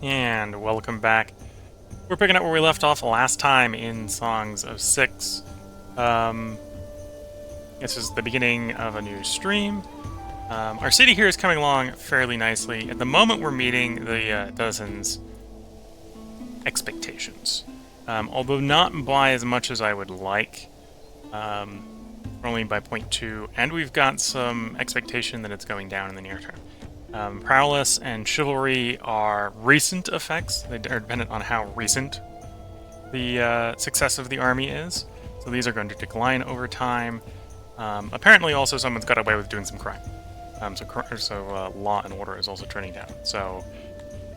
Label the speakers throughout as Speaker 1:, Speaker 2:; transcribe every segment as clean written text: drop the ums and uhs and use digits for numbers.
Speaker 1: And welcome back. We're picking up where we left off last time in Songs of Six. This is the beginning of a new stream. Our city here is coming along fairly nicely. At the moment, we're meeting the Dozen's expectations. Although not by as much as I would like. Only by 0.2, and we've got some expectation that it's going down in the near term. Prowess and Chivalry are recent effects. They are dependent on how recent the success of the army is. So these are going to decline over time. Apparently also someone's got away with doing some crime. So law and order is also turning down. So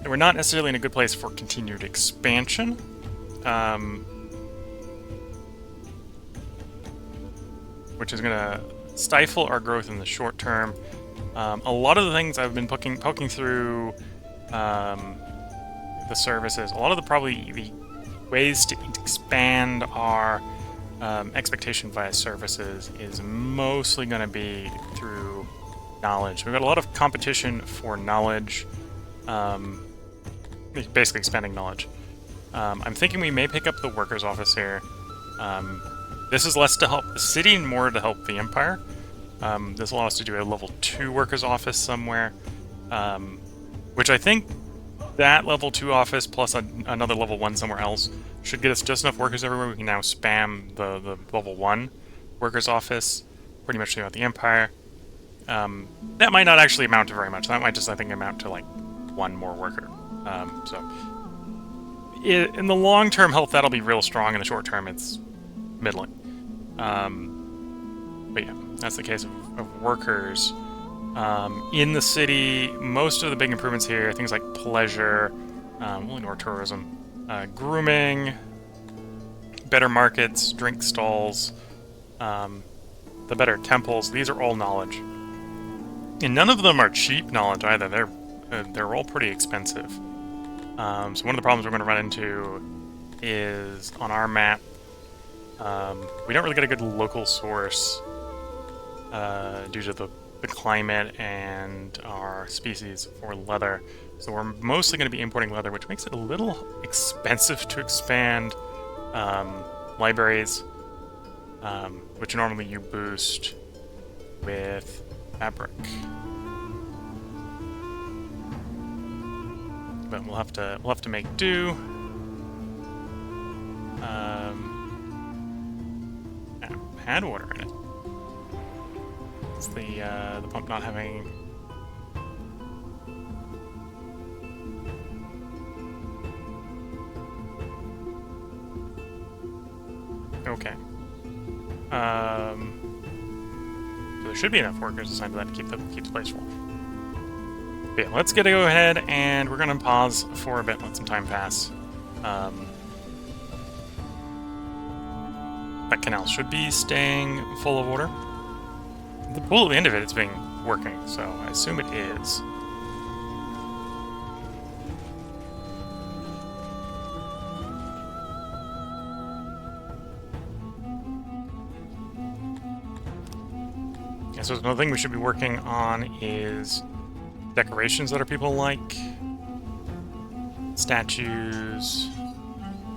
Speaker 1: we're not necessarily in a good place for continued expansion. Which is going to stifle our growth in the short term. A lot of the things I've been poking through the services, a lot of the ways to expand our expectation via services is mostly going to be through knowledge. We've got a lot of competition for knowledge, basically expanding knowledge. I'm thinking we may pick up the workers' office here. This is less to help the city and more to help the Empire. This will allow us to do a level 2 workers' office somewhere, which I think that level 2 office plus another level 1 somewhere else should get us just enough workers everywhere. We can now spam the level 1 workers' office pretty much throughout the Empire. That might not actually amount to very much. That might just, I think, amount to like 1 more worker. In the long-term health, that'll be real strong. In the short term, it's middling. But yeah, that's the case of workers. In the city, most of the big improvements here, things like pleasure, we'll ignore tourism, grooming, better markets, drink stalls, the better temples. These are all knowledge. And none of them are cheap knowledge either. They're all pretty expensive. So one of the problems we're going to run into is on our map, we don't really get a good local source due to the climate and our species for leather. So we're mostly going to be importing leather, which makes it a little expensive to expand libraries, which normally you boost with fabric. But we'll have to make do. Had water in it. It's the pump not having. Okay. So there should be enough workers assigned to that to keep the place full. But yeah, let's go ahead and we're gonna pause for a bit, let some time pass. That canal should be staying full of water. The pool at the end of it is working, so I assume it is. Yeah, so another thing we should be working on is decorations that our people like. Statues.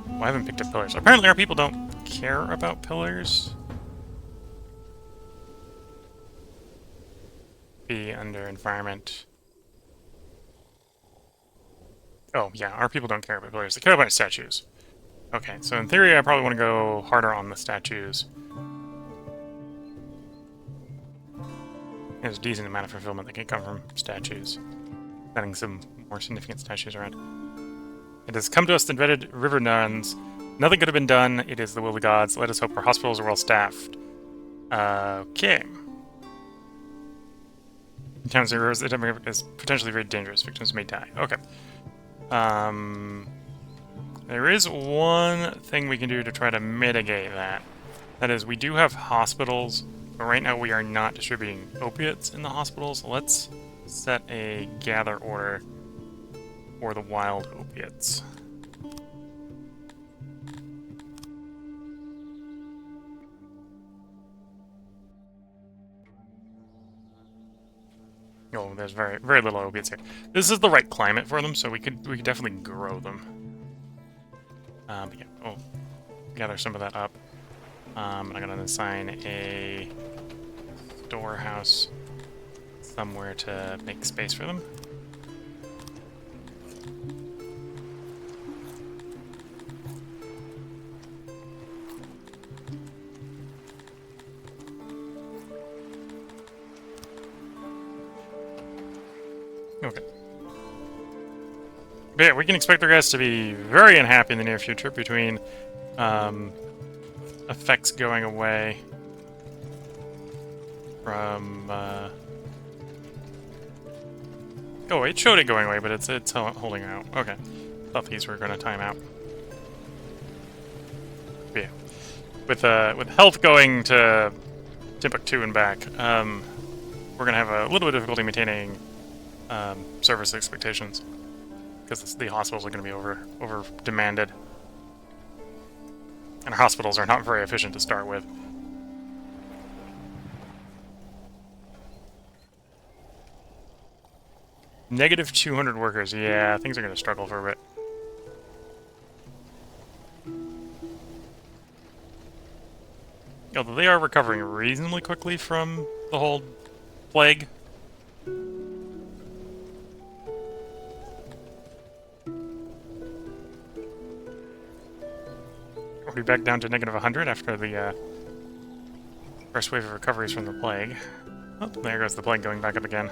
Speaker 1: Well, I haven't picked up pillars. Apparently our people don't care about pillars. Be under environment. Oh, yeah, our people don't care about pillars. They care about statues. Okay, so in theory, I probably want to go harder on the statues. There's a decent amount of fulfillment that can come from statues. Adding some more significant statues around. It has come to us the dreaded river nuns. Nothing could have been done. It is the will of the gods. Let us hope our hospitals are well staffed. Okay. In towns there is potentially very dangerous. Victims may die. Okay. There is one thing we can do to try to mitigate that. That is, we do have hospitals, but right now we are not distributing opiates in the hospitals. Let's set a gather order for the wild opiates. Oh, there's very, very little opiates here. This is the right climate for them, so we could definitely grow them. But yeah, oh, gather some of that up. I'm gonna assign a storehouse somewhere to make space for them. Okay. But yeah, we can expect our guys to be very unhappy in the near future between effects going away from oh wait, it showed it going away, but it's holding out. Okay. Thought these were gonna time out. But yeah. With health going to Timbuktu and back, we're gonna have a little bit of difficulty maintaining service expectations. Because the hospitals are going to be over demanded. And our hospitals are not very efficient to start with. Negative 200 workers. Yeah, things are going to struggle for a bit. Although they are recovering reasonably quickly from the whole plague. We'll be back down to negative 100 after the first wave of recoveries from the plague. Oh, there goes the plague going back up again.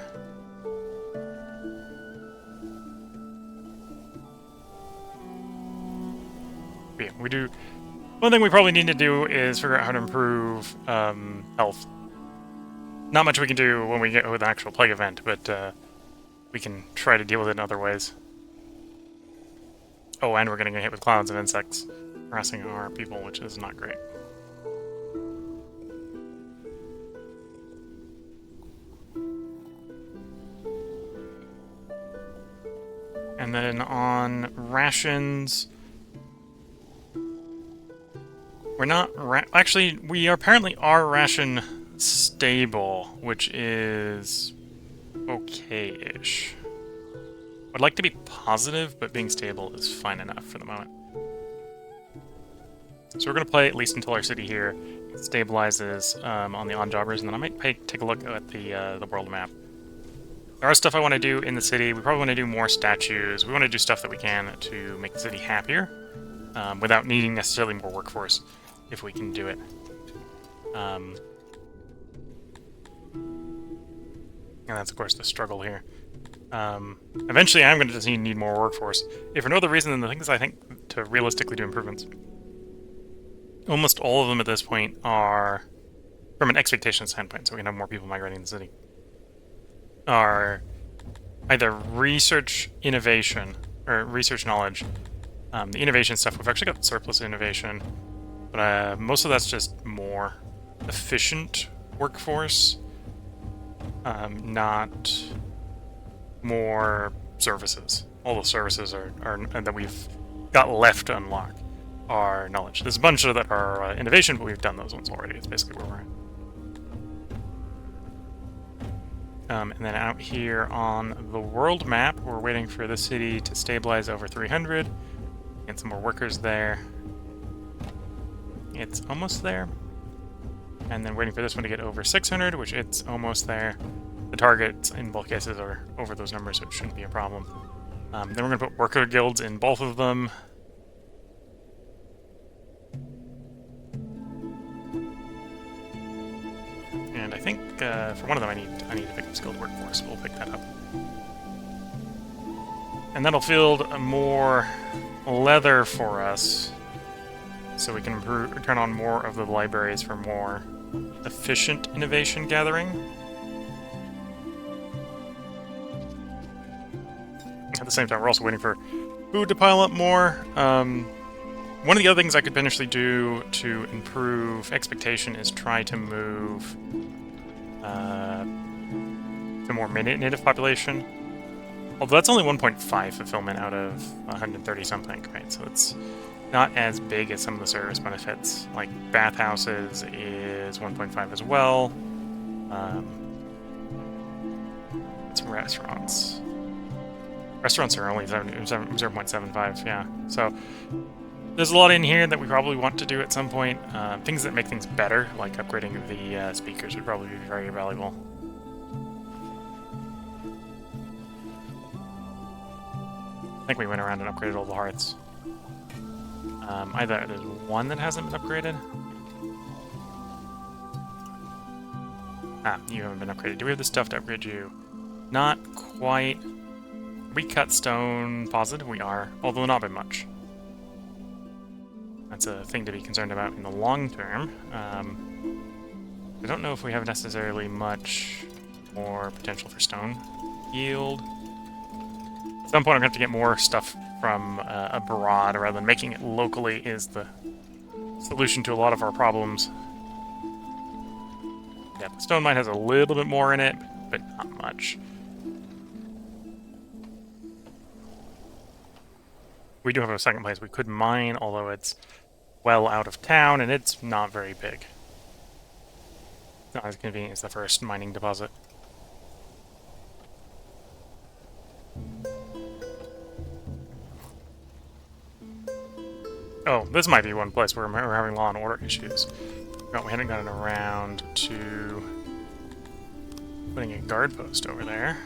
Speaker 1: But yeah, we do. One thing we probably need to do is figure out how to improve health. Not much we can do when we get with an actual plague event, but we can try to deal with it in other ways. Oh, and we're getting hit with clouds of insects harassing our people, which is not great. And then on rations, we're not actually, we apparently are ration stable, which is okay-ish. I'd like to be positive, but being stable is fine enough for the moment. So we're going to play at least until our city here stabilizes on the on-jobbers, and then I might take a look at the world map. There are stuff I want to do in the city. We probably want to do more statues. We want to do stuff that we can to make the city happier without needing necessarily more workforce, if we can do it. And that's, of course, the struggle here. Eventually, I'm going to just need more workforce. If for no other reason than the things I think to realistically do improvements. Almost all of them at this point are, from an expectation standpoint, so we can have more people migrating in the city, are either research innovation, or research knowledge. The innovation stuff, we've actually got surplus innovation, but most of that's just more efficient workforce, not more services. All the services are that we've got left to unlock are knowledge. There's a bunch of that are innovation, but we've done those ones already. It's basically where we're at. And then out here on the world map, we're waiting for the city to stabilize over 300. Get some more workers there. It's almost there. And then waiting for this one to get over 600, which it's almost there. The targets in both cases are over those numbers, so it shouldn't be a problem. Then we're going to put worker guilds in both of them. And I think for one of them I need to pick up skilled workforce. We'll pick that up. And that'll field more leather for us, so we can turn on more of the libraries for more efficient innovation gathering. At the same time, we're also waiting for food to pile up more. One of the other things I could potentially do to improve expectation is try to move to more native population. Although that's only 1.5 fulfillment out of 130 something, right? So it's not as big as some of the service benefits. Like bathhouses is 1.5 as well. It's restaurants. Restaurants are only 0.75, yeah. So there's a lot in here that we probably want to do at some point. Things that make things better, like upgrading the speakers, would probably be very valuable. I think we went around and upgraded all the hearts. Either there's one that hasn't been upgraded. Ah, you haven't been upgraded. Do we have the stuff to upgrade you? Not quite. We cut stone positive? We are, although not by much. That's a thing to be concerned about in the long term. I don't know if we have necessarily much more potential for stone yield. At some point I'm going to have to get more stuff from abroad rather than making it locally is the solution to a lot of our problems. Yeah, the stone mine has a little bit more in it, but not much. We do have a second place we could mine, although it's well out of town, and it's not very big. It's not as convenient as the first mining deposit. Oh, this might be one place where we're having law and order issues. No, we hadn't gotten around to putting a guard post over there.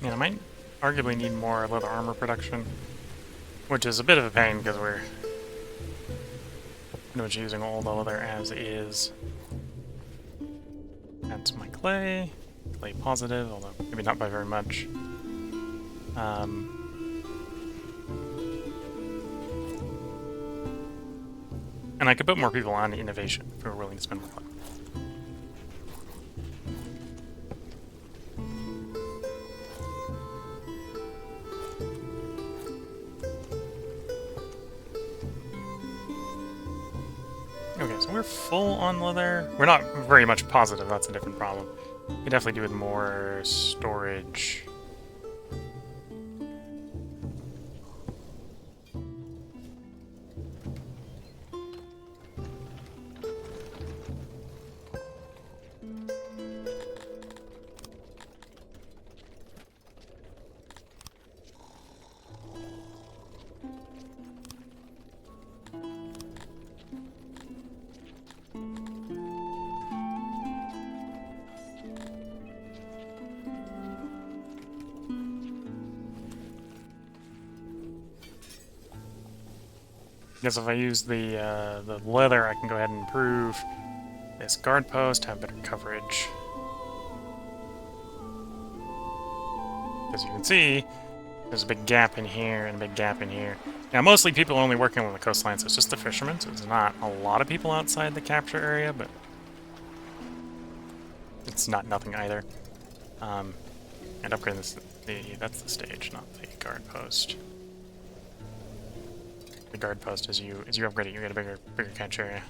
Speaker 1: Yeah, I might arguably need more leather armor production, which is a bit of a pain because we're pretty much using all the leather as is. That's my clay positive, although maybe not by very much. And I could put more people on innovation if we were willing to spend more money. Okay, so we're full on leather. We're not very much positive, that's a different problem. We definitely do with more storage. Because if I use the leather, I can go ahead and improve this guard post, have better coverage. As you can see, there's a big gap in here and a big gap in here. Now, mostly people are only working on the coastline, so it's just the fishermen, so there's not a lot of people outside the capture area, but it's not nothing either. And upgrading this, that's the stage, not the guard post. The guard post, as you upgrade it, you get a bigger catch area.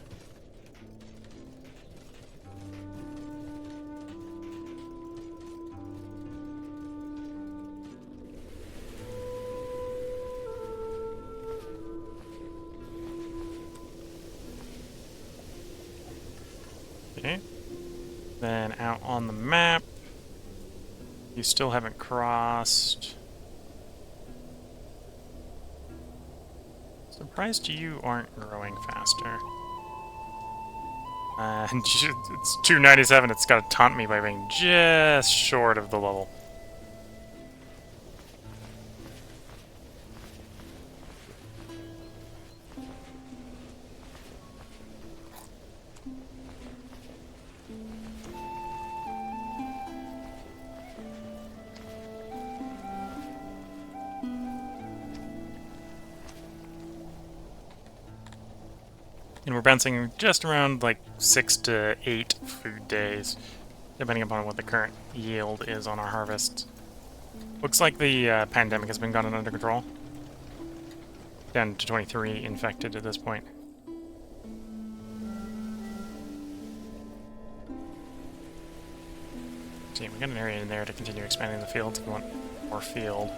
Speaker 1: Okay. Then out on the map, you still haven't crossed. Surprised you aren't growing faster. And it's 297, it's got to taunt me by being just short of the level. And we're bouncing just around like 6 to 8 food days, depending upon what the current yield is on our harvests. Looks like the pandemic has been gotten under control. Down to 23 infected at this point. See, we got an area in there to continue expanding the fields if we want more field.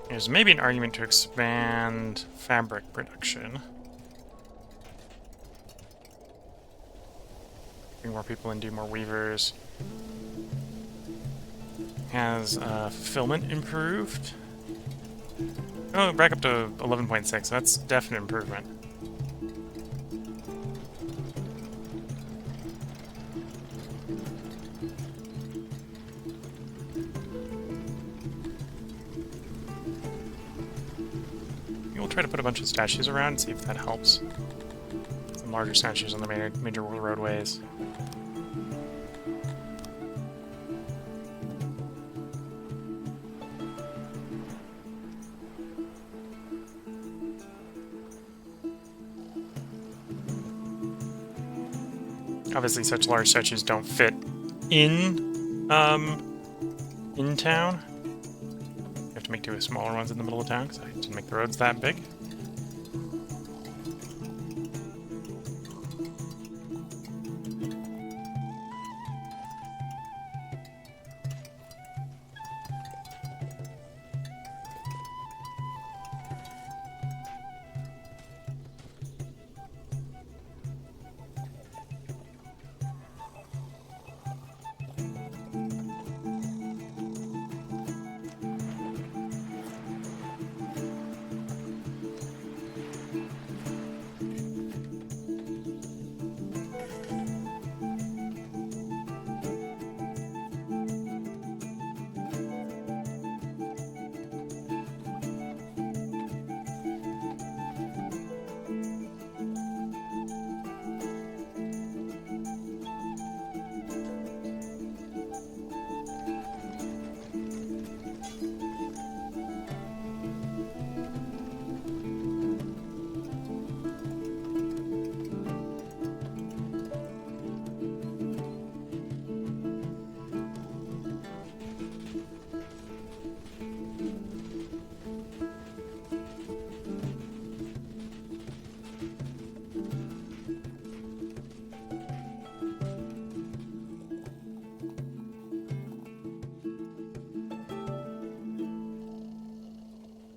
Speaker 1: There's maybe an argument to expand fabric production. Bring more people in, do more weavers. Has fulfillment improved? Oh, back up to 11.6. That's definite improvement. We'll try to put a bunch of statues around and see if that helps. Some larger statues on the major roadways. Obviously, such large statues don't fit in town. You have to make two smaller ones in the middle of town, because I didn't make the roads that big.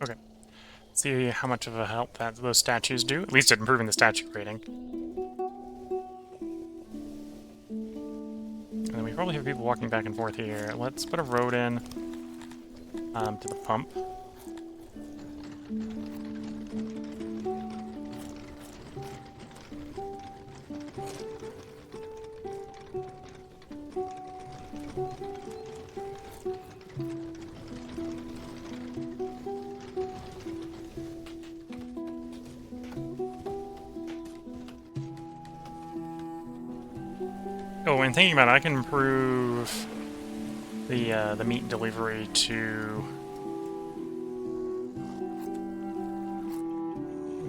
Speaker 1: Okay. See how much of a help that those statues do. At least at improving the statue rating. And then we probably have people walking back and forth here. Let's put a road in to the pump. Oh, and thinking about it, I can improve the meat delivery to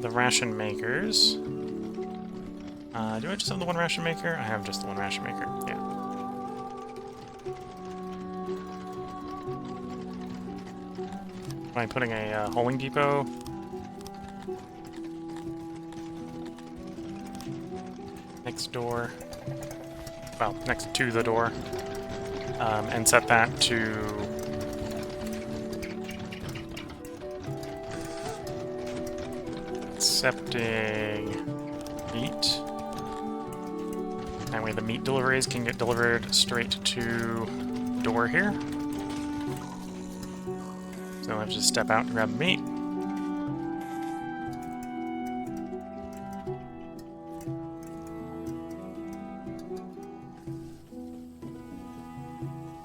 Speaker 1: the ration makers. Do I just have the one ration maker? I have just the one ration maker, yeah. Am I putting a hauling depot? Next door. Well, next to the door. And set that to accepting meat. That way the meat deliveries can get delivered straight to door here. So I'll have to just step out and grab the meat.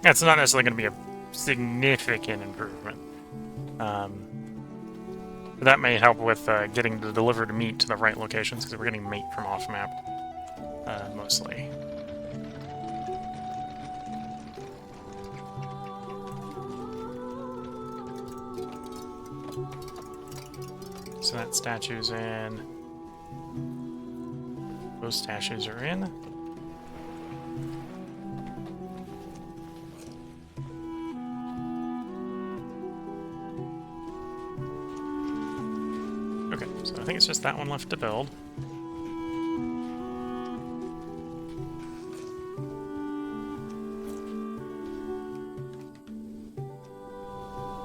Speaker 1: That's not necessarily going to be a significant improvement. But that may help with getting the delivered meat to the right locations, because we're getting meat from off-map, mostly. So that statue's in. Those statues are in. Okay, so I think it's just that one left to build.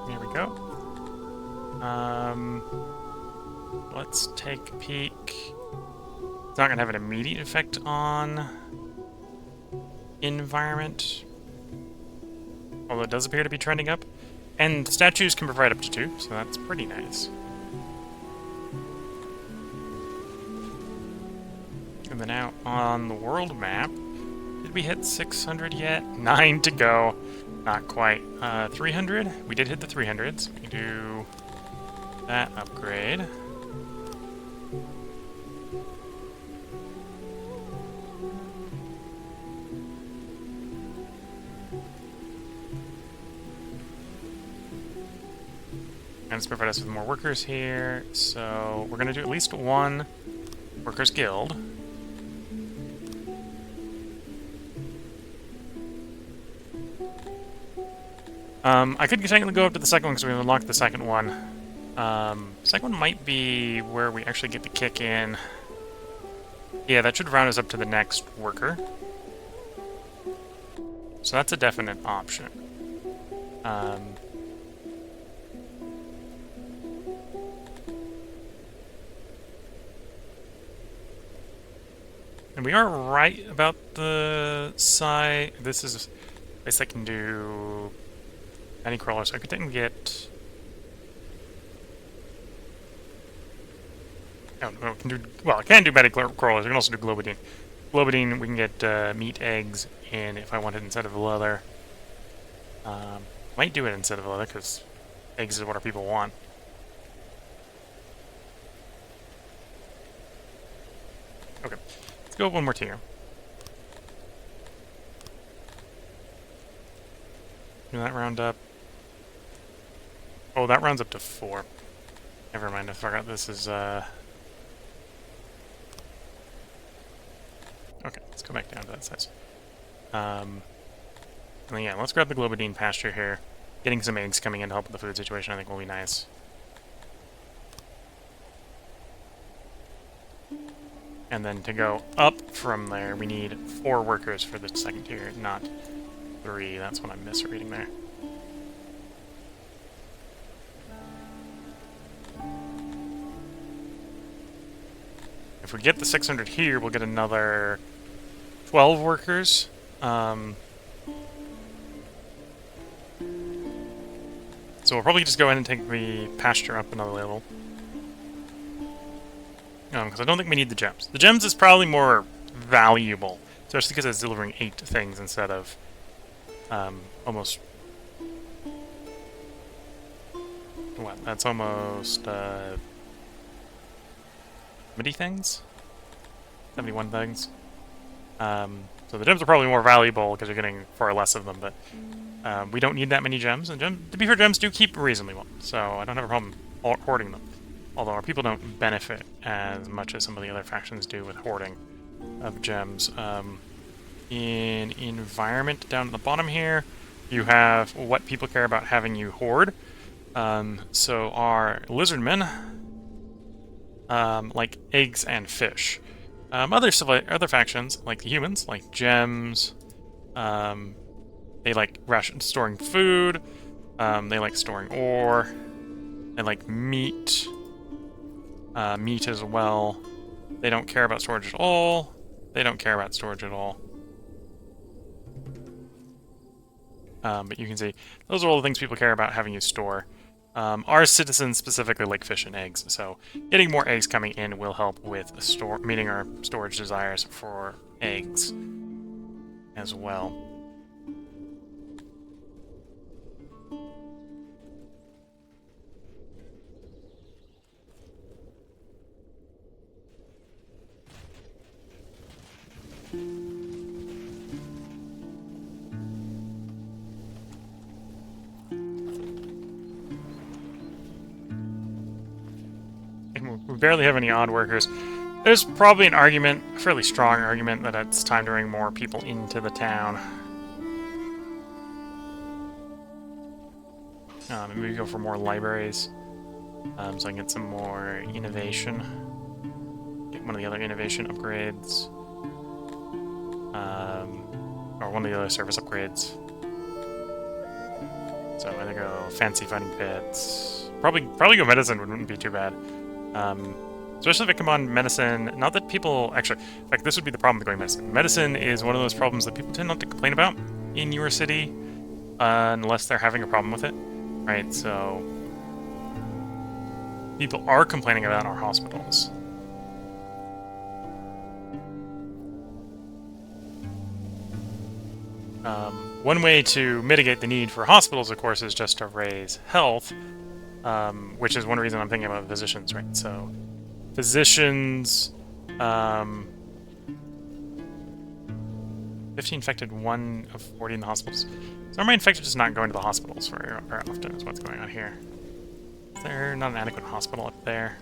Speaker 1: Here we go. Let's take a peek. It's not going to have an immediate effect on environment, although it does appear to be trending up. And statues can provide up to 2, so that's pretty nice. And then out on the world map, did we hit 600 yet? 9 to go. Not quite. 300? We did hit the 300s. We can do that upgrade. And it's provide us with more workers here, so we're going to do at least one workers guild. I could technically go up to the second one because we unlocked the second one. Second one might be where we actually get to kick in. Yeah, that should round us up to the next worker. So that's a definite option. And we are right about the side. This is a place I can do any crawlers. So I could technically get. Oh, no, I can do. Well, I can do many crawlers. I can also do globidine. Globidine, we can get meat, eggs, and if I wanted instead of leather. Might do it instead of leather because eggs is what our people want. Okay. Let's go one more tier. Do that round up. Oh, that rounds up to 4. Never mind, I forgot this is, Okay, let's go back down to that size. And then, yeah, let's grab the globidine pasture here. Getting some eggs coming in to help with the food situation I think will be nice. And then to go up from there, we need 4 workers for the second tier, not 3. That's what I'm misreading there. If we get the 600 here, we'll get another 12 workers. So we'll probably just go ahead and take the pasture up another level. Because I don't think we need the gems. The gems is probably more valuable, especially because it's delivering 8 things instead of almost. What? That's almost 70 things? 71 things. So the gems are probably more valuable because you're getting far less of them, but we don't need that many gems. And to be fair, gems do keep reasonably well, so I don't have a problem hoarding them. Although our people don't benefit as much as some of the other factions do with hoarding of gems. In environment, down at the bottom here, you have what people care about having you hoard. So our lizardmen like eggs and fish. Other factions, like the humans, like gems. They like storing food. They like storing ore. They like meat. Meat as well. They don't care about storage at all. They don't care about storage at all. But you can see, those are all the things people care about having you store. Our citizens specifically like fish and eggs, so getting more eggs coming in will help with meeting our storage desires for eggs as well. we barely have any odd workers. There's probably an argument, a fairly strong argument, that it's time to bring more people into the town. Maybe we go for more libraries, so I can get some more innovation. Get one of the other innovation upgrades, or one of the other service upgrades. So either go fancy fighting pits. Probably go medicine wouldn't be too bad. Especially if it come on medicine. Not that people actually, in fact, this would be the problem with going medicine. Medicine is one of those problems that people tend not to complain about in your city, unless they're having a problem with it, right? So people are complaining about our hospitals. One way to mitigate the need for hospitals, of course, is just to raise health, which is one reason I'm thinking about physicians, right? So, physicians, 50 infected, 1 of 40 in the hospitals. So are my infected just not going to the hospitals very often is what's going on here. Is there not an adequate hospital up there?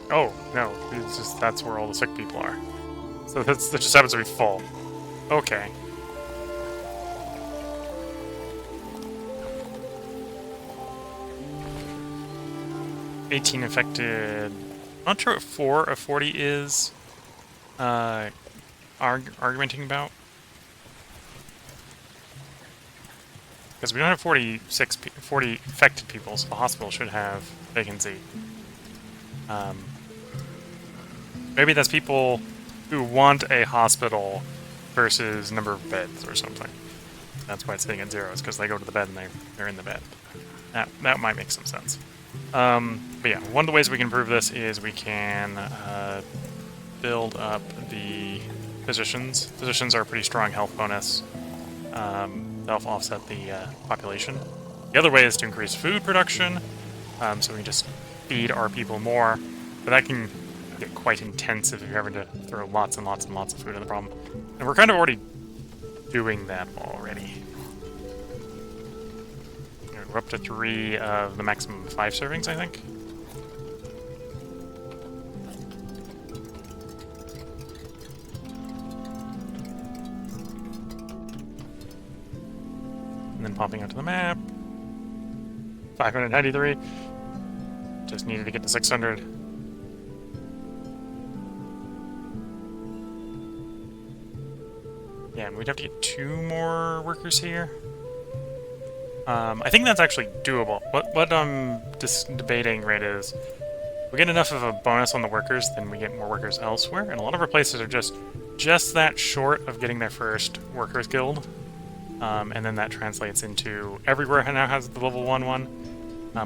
Speaker 1: Oh, no, it's just, that's where all the sick people are. So that just happens to be full. Okay. $18 infected. I'm not sure what 4 of 40 is argumenting about. Because we don't have 40 infected people, so the hospital should have vacancy. Maybe that's people who want a hospital versus number of beds or something. That's why it's sitting at 0, is because they go to the bed and they're in the bed. That might make some sense. But yeah, one of the ways we can improve this is we can build up the physicians. Physicians are a pretty strong health bonus. They'll offset the population. The other way is to increase food production, so we can just feed our people more. But that can get quite intensive if you're having to throw lots and lots and lots of food in the problem. And we're kind of already doing that already. We're up to 3 of the maximum 5 servings, I think. And then popping out to the map. 593. Just needed to get to 600. Yeah, and we'd have to get 2 more workers here. I think that's actually doable. What I'm debating, right, is we get enough of a bonus on the workers, then we get more workers elsewhere, and a lot of our places are just that short of getting their first workers guild, and then that translates into everywhere now has the level 1 one,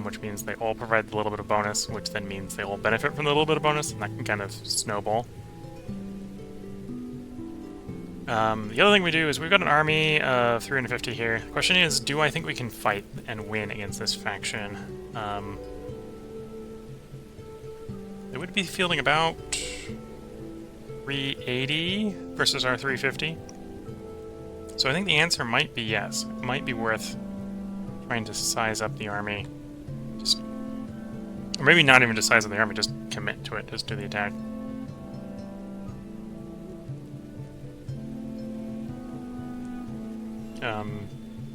Speaker 1: which means they all provide a little bit of bonus, which then means they all benefit from the little bit of bonus, and that can kind of snowball. The other thing we do is we've got an army of 350 here. The question is, do I think we can fight and win against this faction? They would be fielding about 380 versus our 350. So I think the answer might be yes. It might be worth trying to size up the army. Or maybe not even just size up the army, just commit to it, just do the attack.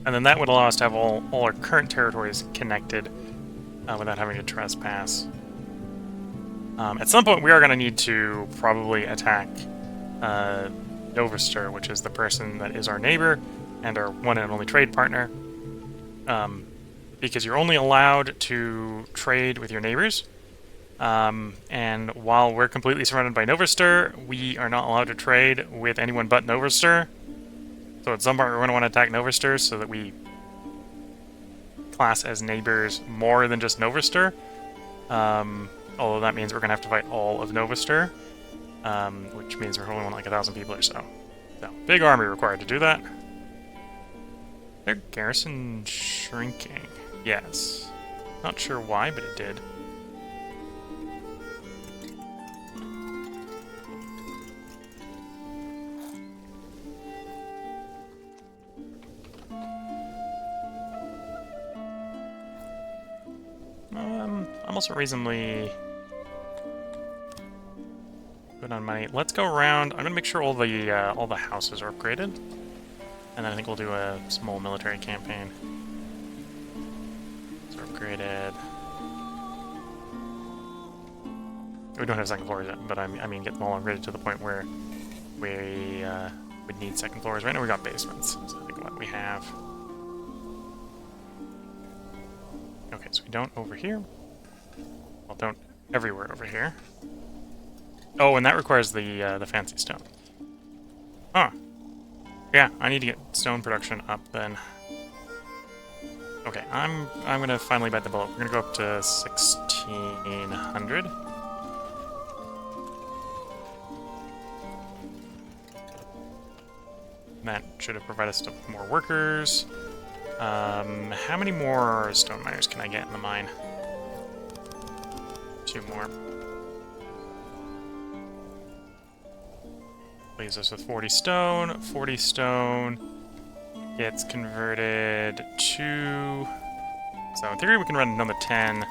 Speaker 1: And then that would allow us to have all our current territories connected without having to trespass. At some point, we are going to need to probably attack Novister, which is the person that is our neighbor and our one and only trade partner. Because you're only allowed to trade with your neighbors. And while we're completely surrounded by Novister, we are not allowed to trade with anyone but Novister. So at some point we're going to want to attack Novister so that we class as neighbors more than just Novister. Although that means we're going to have to fight all of Novister, which means we're only want like 1,000 people or so. So, big army required to do that. Their garrison shrinking. Yes. Not sure why, but it did. I'm also reasonably good on money. Let's go around. I'm gonna make sure all the houses are upgraded, and then I think we'll do a small military campaign. So upgraded. We don't have second floors yet, but I mean get them all upgraded to the point where we would need second floors. Right now we got basements, so I think what we have. Okay, so we don't over here. Well, don't everywhere over here. Oh, and that requires the fancy stone. Huh. Yeah, I need to get stone production up then. Okay, I'm gonna finally bite the bullet. We're gonna go up to 1600. That should have provided us with more workers. How many more stone miners can I get in the mine? 2 more. Leaves us with 40 stone. 40 stone gets converted to... So in theory we can run another 10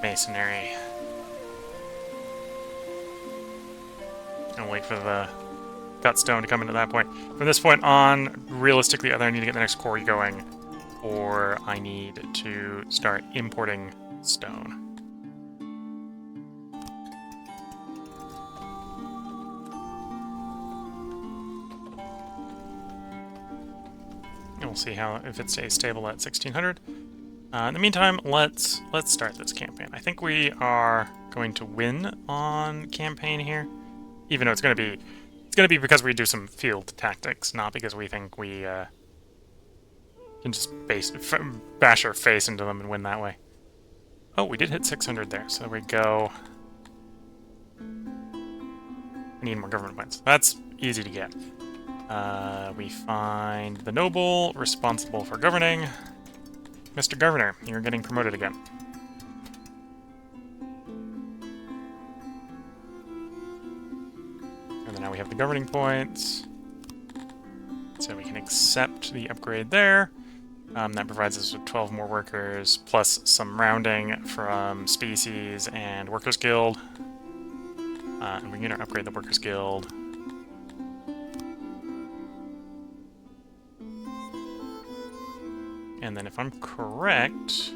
Speaker 1: masonry. And wait for the cut stone to come into that point. From this point on, realistically, either I need to get the next quarry going, or I need to start importing stone. And we'll see how if it stays stable at 1600. In the meantime, let's start this campaign. I think we are going to win on campaign here, even though it's going to be because we do some field tactics, not because we think we can just bash our face into them and win that way. Oh, we did hit 600 there, so there we go. I need more government points. That's easy to get. We find the noble responsible for governing. Mr. Governor, you're getting promoted again. And then now we have the governing points. So we can accept the upgrade there. That provides us with 12 more workers, plus some rounding from species and workers guild. And we're gonna upgrade the workers guild. And then if I'm correct,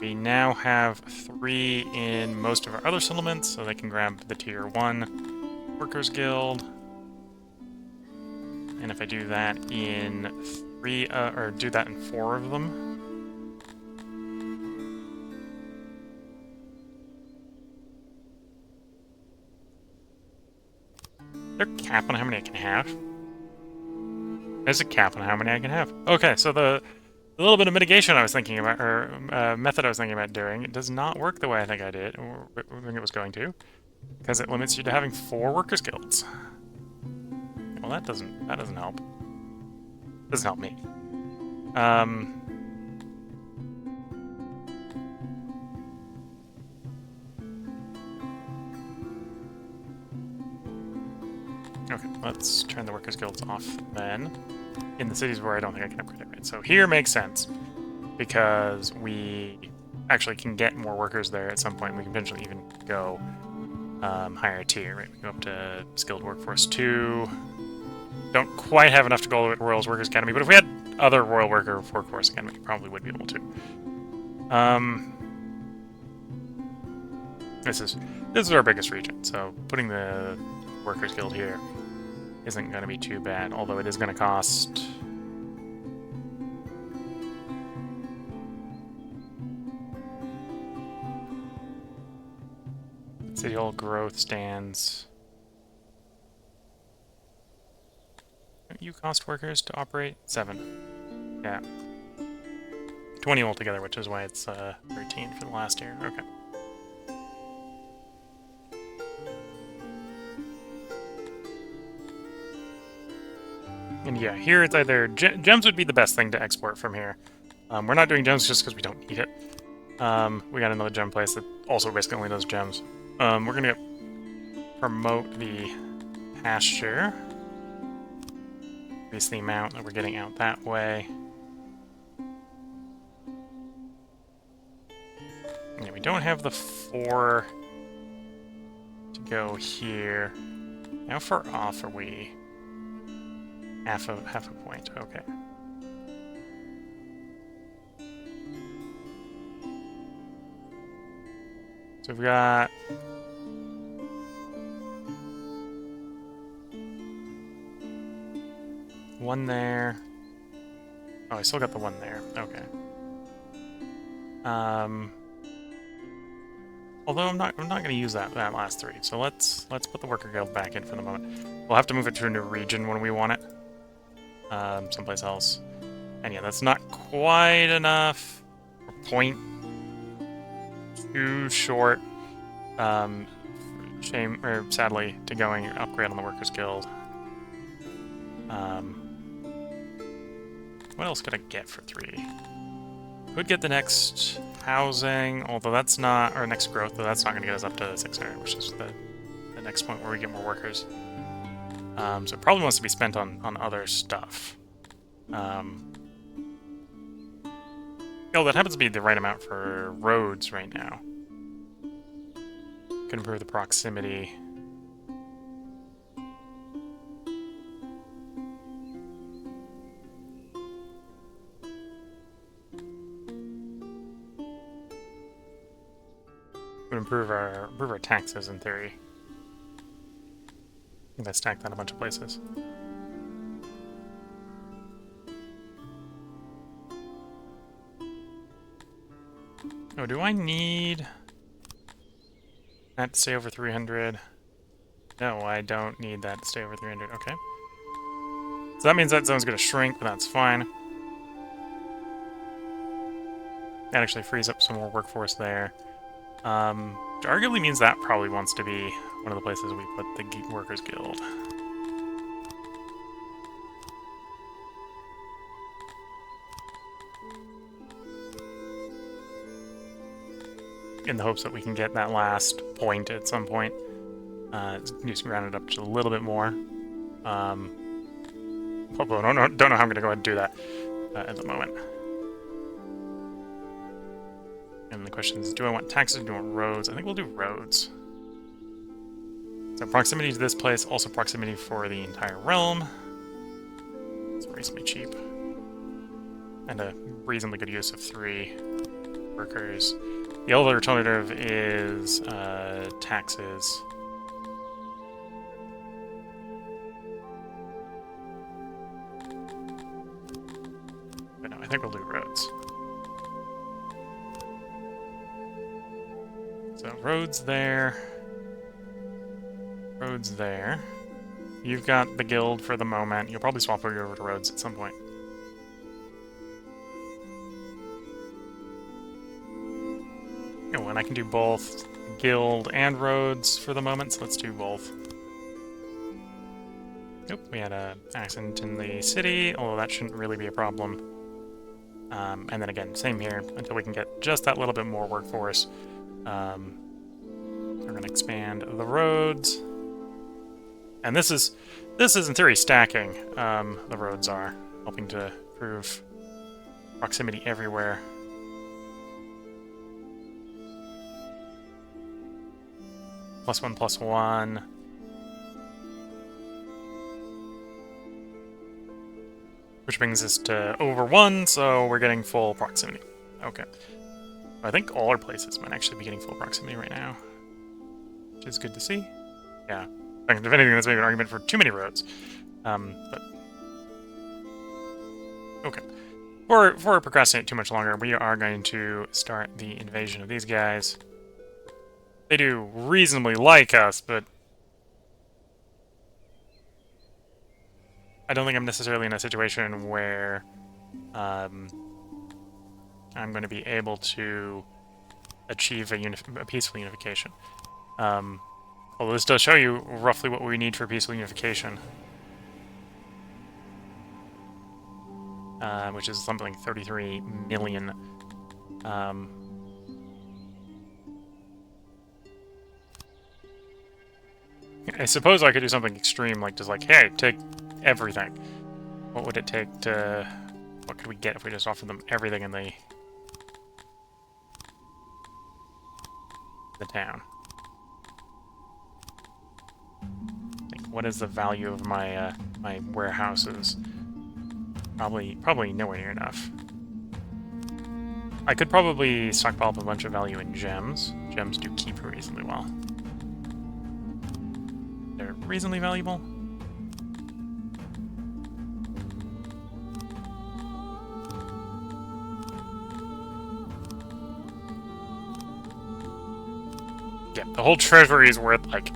Speaker 1: we now have 3 in most of our other settlements, so they can grab the tier 1 workers guild. And if I do that in 3, or do that in 4 of them. Is there a cap on how many I can have? There's a cap on how many I can have. Okay, so the little bit of mitigation I was thinking about, or method I was thinking about doing, it does not work the way I think I did, or I think it was going to, because it limits you to having 4 workers guilds. Well, that doesn't help. Doesn't help me. Okay, let's turn the workers guilds off then. In the cities where I don't think I can upgrade it, right? So here makes sense, because we actually can get more workers there at some point. We can potentially even go higher tier, right? We go up to skilled workforce 2. Don't quite have enough to go to Royals Workers Academy, but if we had other Royal Workforce Academy, we probably would be able to. This is our biggest region, so putting the Workers Guild here isn't going to be too bad, although it is going to cost... City Hall growth stands... Don't you cost workers to operate? 7. Yeah. 20 altogether, which is why it's 13 for the last year. Okay. And yeah, here it's either... gems would be the best thing to export from here. We're not doing gems just because we don't need it. We got another gem place that also basically only does gems. We're gonna promote the pasture. Increase the amount that we're getting out that way. we don't have the 4 to go here. How far off are we? Half a point, okay. So we've got... one there. Oh, I still got the one there. Okay. Although I'm not going to use that last 3. So let's put the worker guild back in for the moment. We'll have to move it to a new region when we want it. Someplace else. And yeah, that's not quite enough. Point too short. Sadly, to going upgrade on the workers guild. What else could I get for 3? Could get the next housing, although that's not, or next growth, though that's not going to get us up to 600, which is the next point where we get more workers. So it probably wants to be spent on other stuff. Oh, that happens to be the right amount for roads right now. Could improve the proximity. Would improve our taxes in theory. I think I stacked that in a bunch of places. Oh, do I need that to stay over 300? No, I don't need that to stay over 300. Okay. So that means that zone's going to shrink, but that's fine. That actually frees up some more workforce there. Which arguably means that probably wants to be one of the places we put the Workers Guild. In the hopes that we can get that last point at some point. Just round it up just a little bit more. Don't know how I'm going to go ahead and do that at the moment. And the question is, do I want taxes or do I want roads? I think we'll do roads. So proximity to this place, also proximity for the entire realm. It's reasonably cheap. And a reasonably good use of 3 workers. The other alternative is taxes. But no, I think we'll do roads. So roads there. Roads there. You've got the guild for the moment. You'll probably swap over to roads at some point. Oh, and I can do both guild and roads for the moment, so let's do both. Nope, we had an accident in the city, although that shouldn't really be a problem. And then again, same here, until we can get just that little bit more workforce. We're going to expand the roads. And this is in theory stacking, the roads are, helping to improve proximity everywhere. +1, +1. Which brings us to over 1, so we're getting full proximity. Okay. I think all our places might actually be getting full proximity right now. Which is good to see. Yeah. If anything, that's maybe an argument for too many roads. But... okay. Before we procrastinate too much longer, we are going to start the invasion of these guys. They do reasonably like us, but... I don't think I'm necessarily in a situation where... I'm going to be able to achieve a peaceful unification. Although this does show you roughly what we need for peaceful unification. Which is something like 33 million. I suppose I could do something extreme, like just like, hey, take everything. What would it take to... what could we get if we just offered them everything in the... the town. Like, what is the value of my my warehouses? Probably nowhere near enough. I could probably stockpile up a bunch of value in gems. Gems do keep reasonably well. They're reasonably valuable. Yeah, the whole treasury is worth like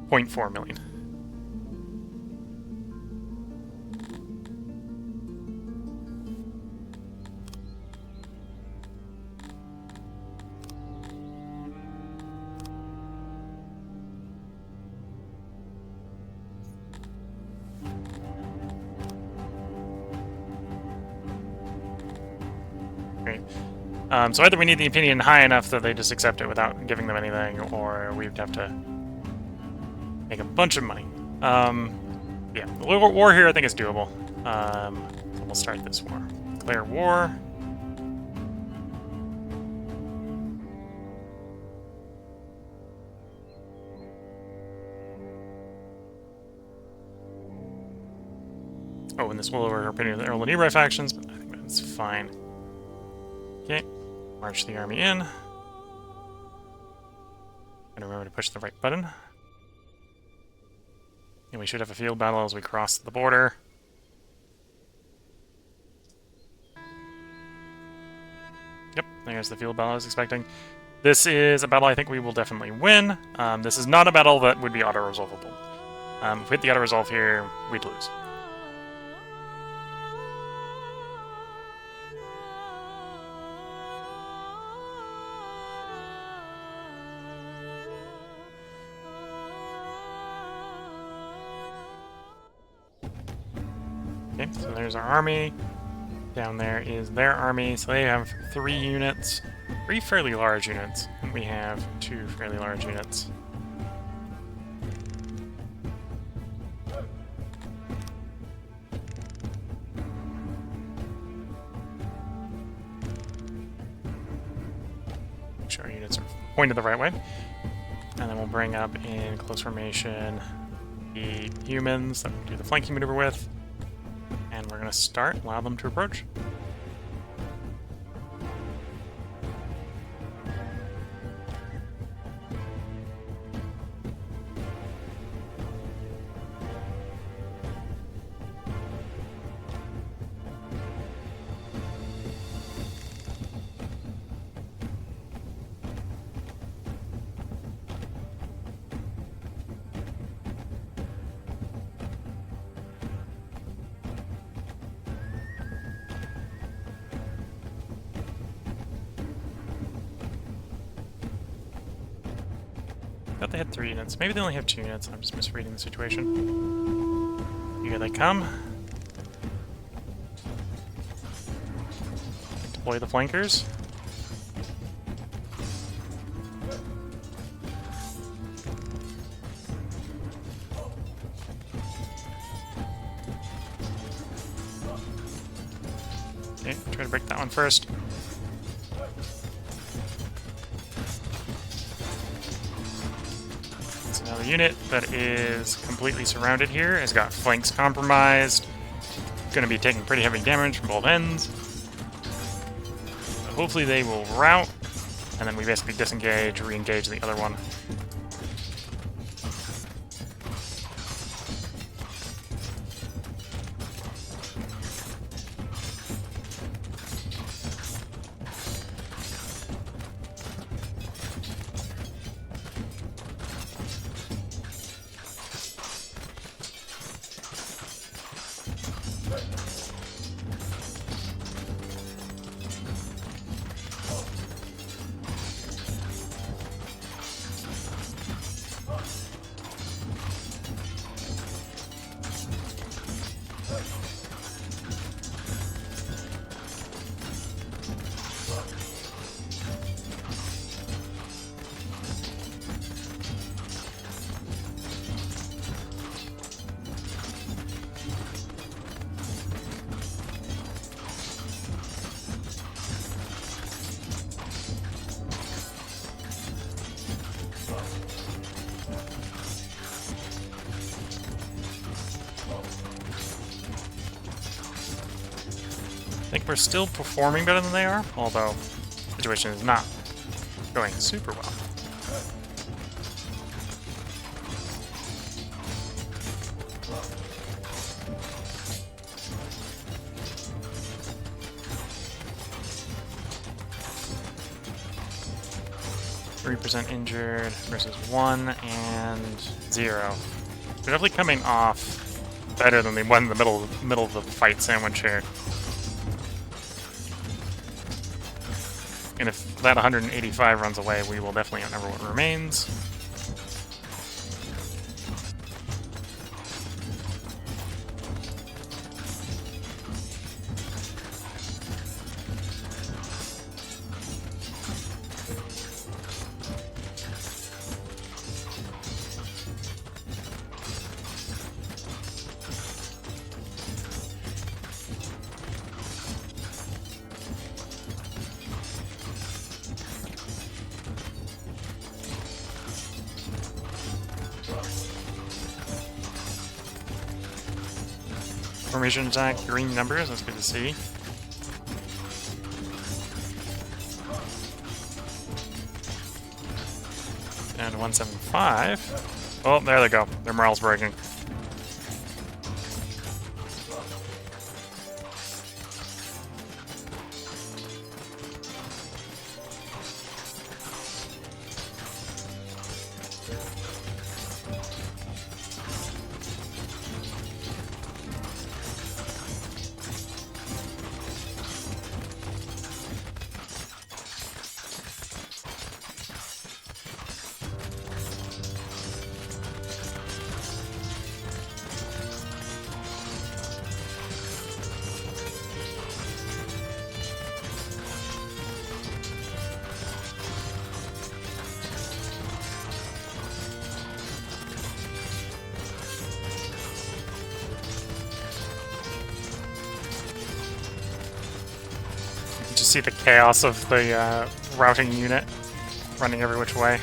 Speaker 1: 0.4 million. Great. So either we need the opinion high enough that they just accept it without giving them anything, or we'd have to make a bunch of money. Yeah, the war here I think is doable. So we'll start this war. Declare war. Oh, and this will lower our opinion of the Earl and Ebrei factions, but I think that's fine. Okay, march the army in. And remember to push the right button. And we should have a field battle as we cross the border. Yep, there's the field battle I was expecting. This is a battle I think we will definitely win. This is not a battle that would be auto-resolvable. If we hit the auto-resolve here, we'd lose. Okay, so there's our army. Down there is their army. So they have 3 units. 3 fairly large units. And we have 2 fairly large units. Make sure our units are pointed the right way. And then we'll bring up in close formation the humans that we'll do the flanking maneuver with. And we're going to start, allow them to approach. I thought they had 3 units. Maybe they only have 2 units. I'm just misreading the situation. Here they come. Deploy the flankers. Okay, try to break that one first. Another unit that is completely surrounded here has got flanks compromised. Going to be taking pretty heavy damage from both ends. So hopefully they will rout, and then we basically disengage, re-engage the other one. think we're still performing better than they are, although the situation is not going super well. %3 injured versus 1 and 0. They're definitely coming off better than they were in the middle of the fight sandwich here. And if that 185 runs away, we will definitely outnumber what remains. Formation attack, green numbers, that's good to see. Down to 175. Oh, there they go. Their morale's breaking. Just see the chaos of the routing unit running every which way.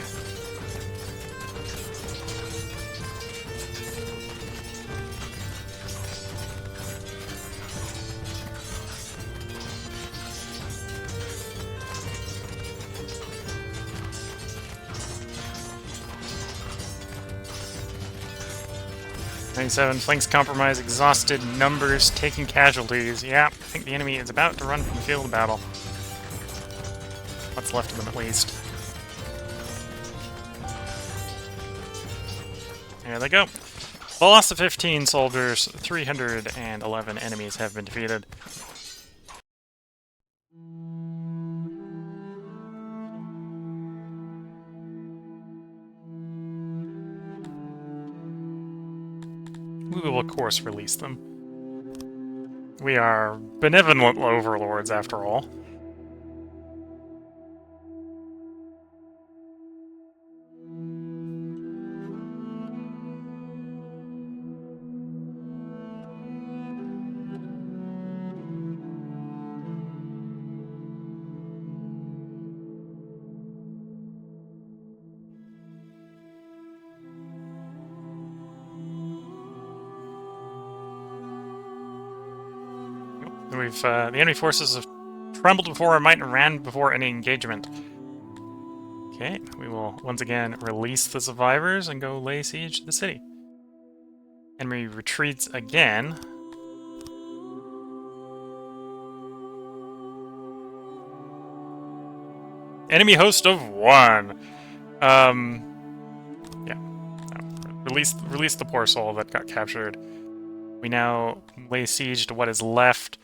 Speaker 1: Flanks compromised, exhausted, numbers, taking casualties. Yeah, I think the enemy is about to run from the field of battle. What's left of them, at least. There they go. The loss of 15 soldiers, 311 enemies have been defeated. We will, of course, release them. We are benevolent overlords, after all. The enemy forces have trembled before our might and ran before any engagement. Okay, we will once again release the survivors and go lay siege to the city. Enemy retreats again. Enemy host of 1. Yeah. Release the poor soul that got captured. We now lay siege to what is left.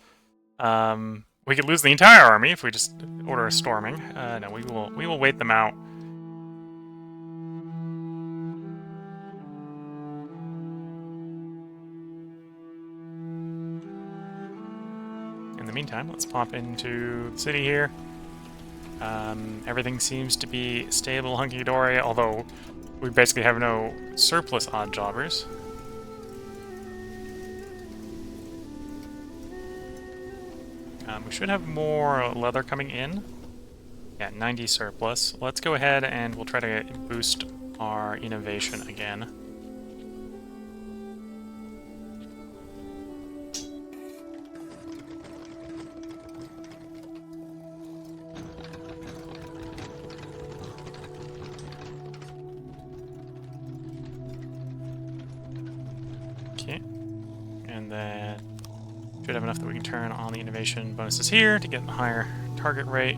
Speaker 1: We could lose the entire army if we just order a storming. No, we will wait them out. In the meantime, let's pop into the city here. Everything seems to be stable, hunky-dory, although we basically have no surplus odd jobbers. We should have more leather coming in. Yeah, 90 surplus. Let's go ahead and we'll try to boost our innovation again. and then should have enough that we can turn on the innovation bonuses here to get a higher target rate.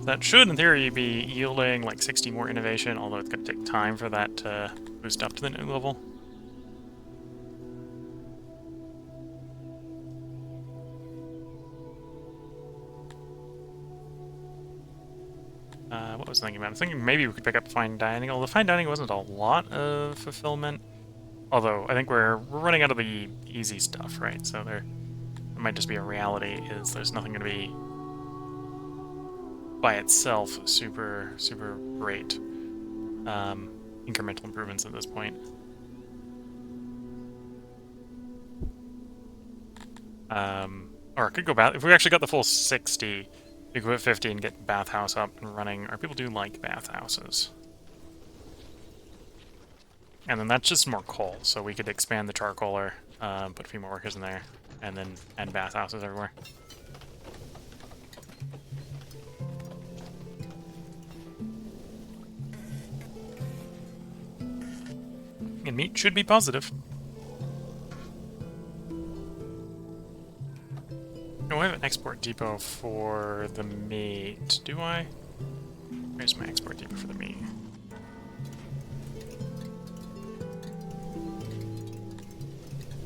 Speaker 1: That should, in theory, be yielding like 60 more innovation, although it's going to take time for that to boost up to the new level. What was I thinking about? I was thinking maybe we could pick up fine dining, although fine dining wasn't a lot of fulfillment. Although, I think we're running out of the easy stuff, right? So there might just be a reality, is there's nothing going to be by itself super great incremental improvements at this point. Or it could go back if we actually got the full 60. We could put 50 and get bathhouse up and running. Our people do like bathhouses. And then that's just more coal, so we could expand the charcoaler, put a few more workers in there, and then add bathhouses everywhere. And meat should be positive. Oh, I have an export depot for the meat. Do I? Where's my export depot for the meat?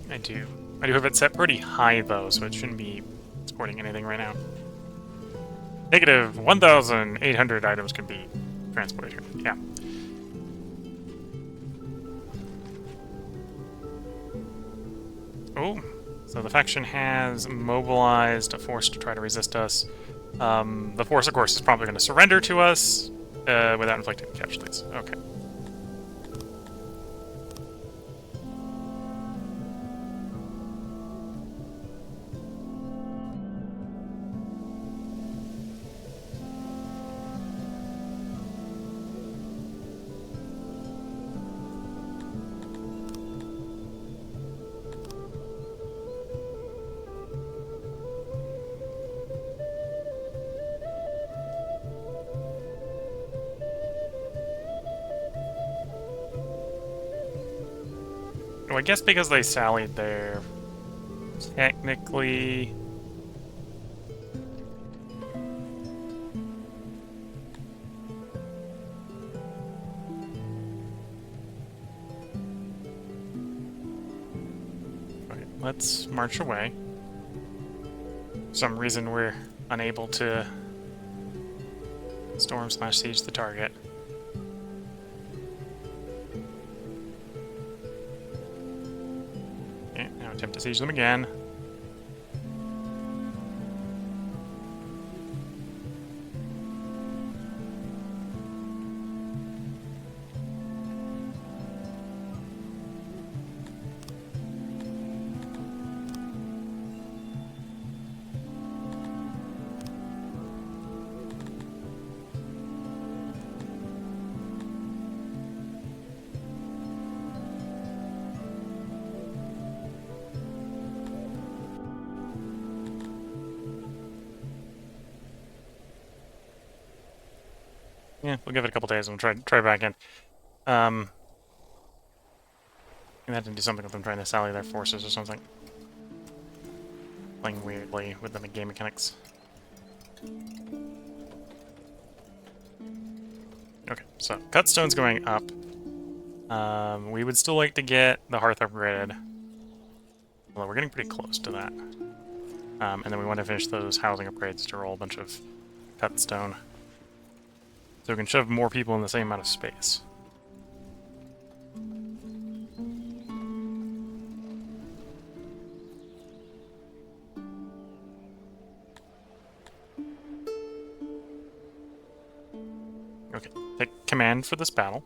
Speaker 1: I do. I do have it set pretty high, though, so it shouldn't be exporting anything right now. Negative 1,800 items can be transported here. Yeah. Oh, so the faction has mobilized a force to try to resist us. The force, of course, is probably going to surrender to us without inflicting casualties. Okay. Well, I guess because they sallied there, technically... Okay, let's march away. For some reason we're unable to storm/siege the target. Attempt to siege them again. Yeah, we'll give it a couple days and we'll try back in. And that didn't do something with them trying to sally their forces or something. Playing weirdly with the game mechanics. Okay, so cutstone's going up. We would still like to get the hearth upgraded. Although we're getting pretty close to that. And then we want to finish those housing upgrades to roll a bunch of cutstone. So we can shove more people in the same amount of space. Okay, take command for this battle.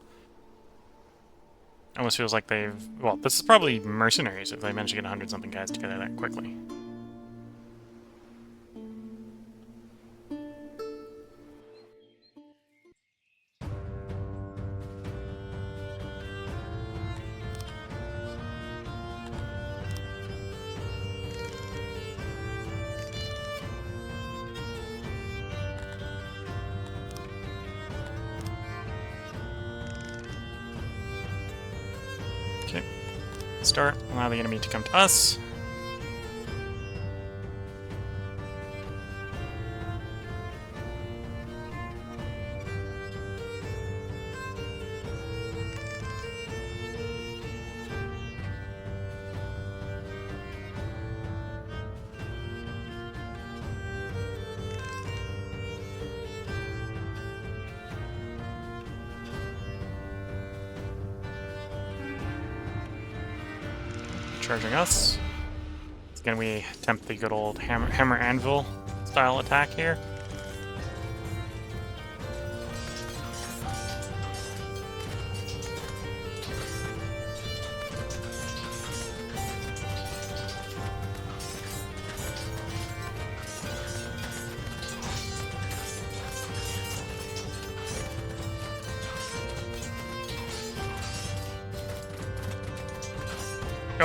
Speaker 1: Almost feels like they've... Well, this is probably mercenaries if they manage to get 100-something guys together that quickly. Okay. Start. Allow the enemy to come to us. Charging us. Again, we attempt the good old hammer anvil style attack here.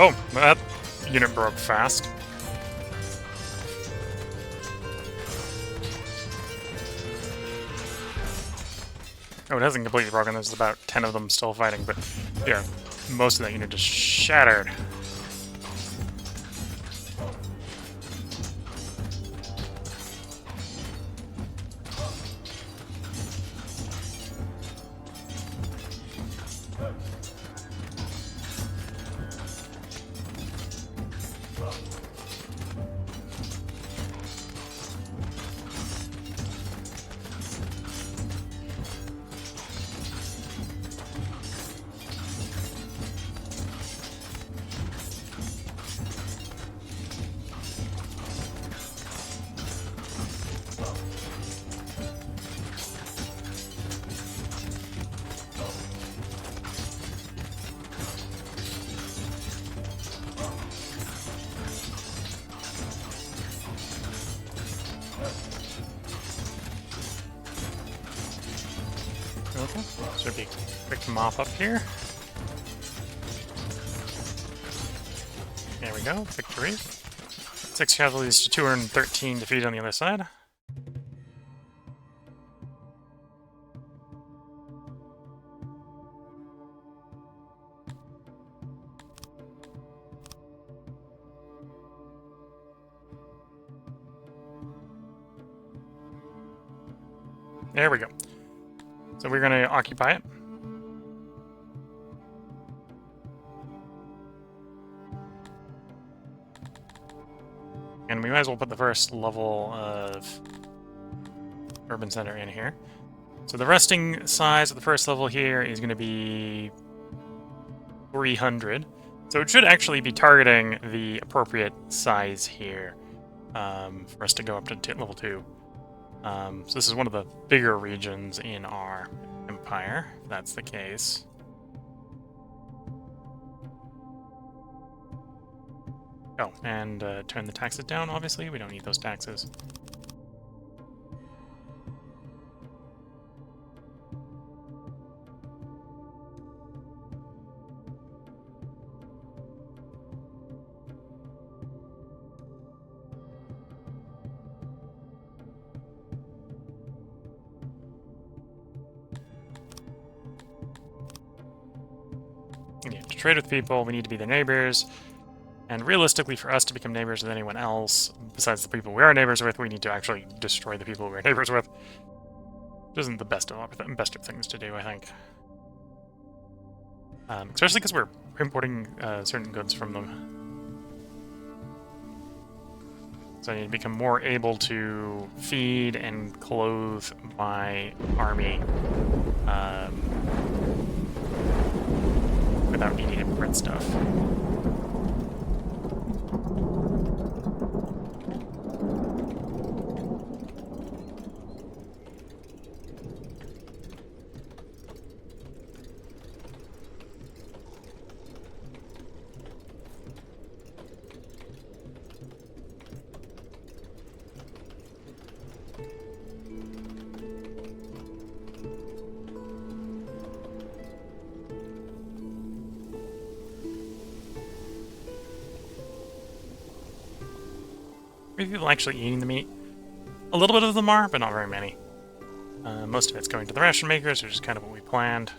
Speaker 1: Oh, that unit broke fast. Oh, it hasn't completely broken. There's about 10 of them still fighting, but yeah, most of that unit just shattered. Okay, should be a quick mop up here. There we go, victory. 6 casualties to 213 defeated on the other side. There we go. So we're going to occupy it. And we might as well put the first level of urban center in here. So the resting size of the first level here is going to be 300. So it should actually be targeting the appropriate size here for us to go up to level 2. So this is one of the bigger regions in our empire, if that's the case. Oh, and turn the taxes down, obviously. We don't need those taxes. Yeah, to trade with people, we need to be their neighbors. And realistically, for us to become neighbors with anyone else, besides the people we are neighbors with, we need to actually destroy the people we're neighbors with. Which isn't the best of things to do, I think. Especially because we're importing certain goods from them. So I need to become more able to feed and clothe my army without needing to print stuff. Maybe people actually eating the meat. A little bit of them are, but not very many. Most of it's going to the ration makers, which is kind of what we planned.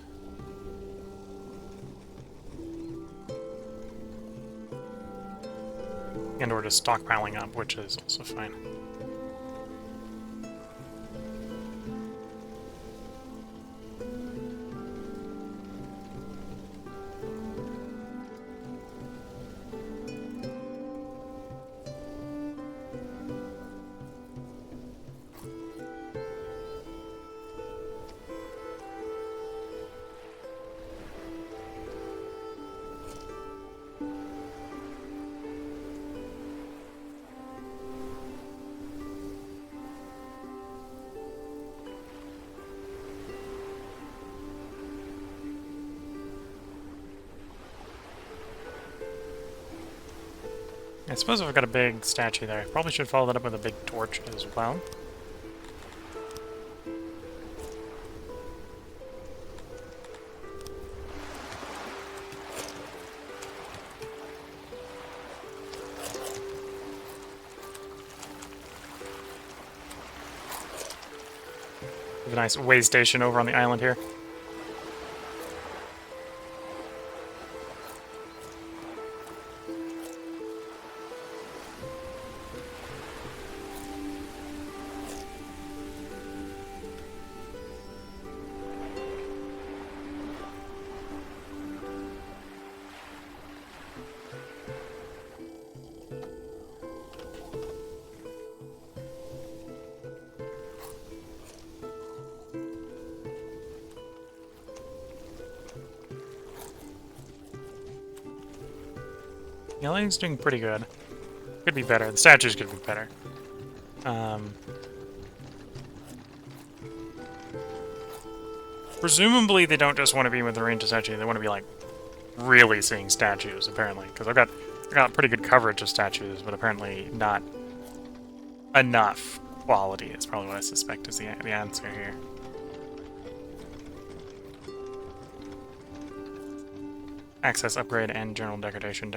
Speaker 1: and or just stockpiling up, which is also fine. I suppose if I've got a big statue there, I probably should follow that up with a big torch as well. We have a nice way station over on the island here. The lighting's doing pretty good. Could be better. The statues could be better. Presumably they don't just want to be with the range of statues, they want to be, like, really seeing statues, apparently. Because I've got pretty good coverage of statues, but apparently not enough quality is probably what I suspect is the answer here. Access upgrade and general degradation,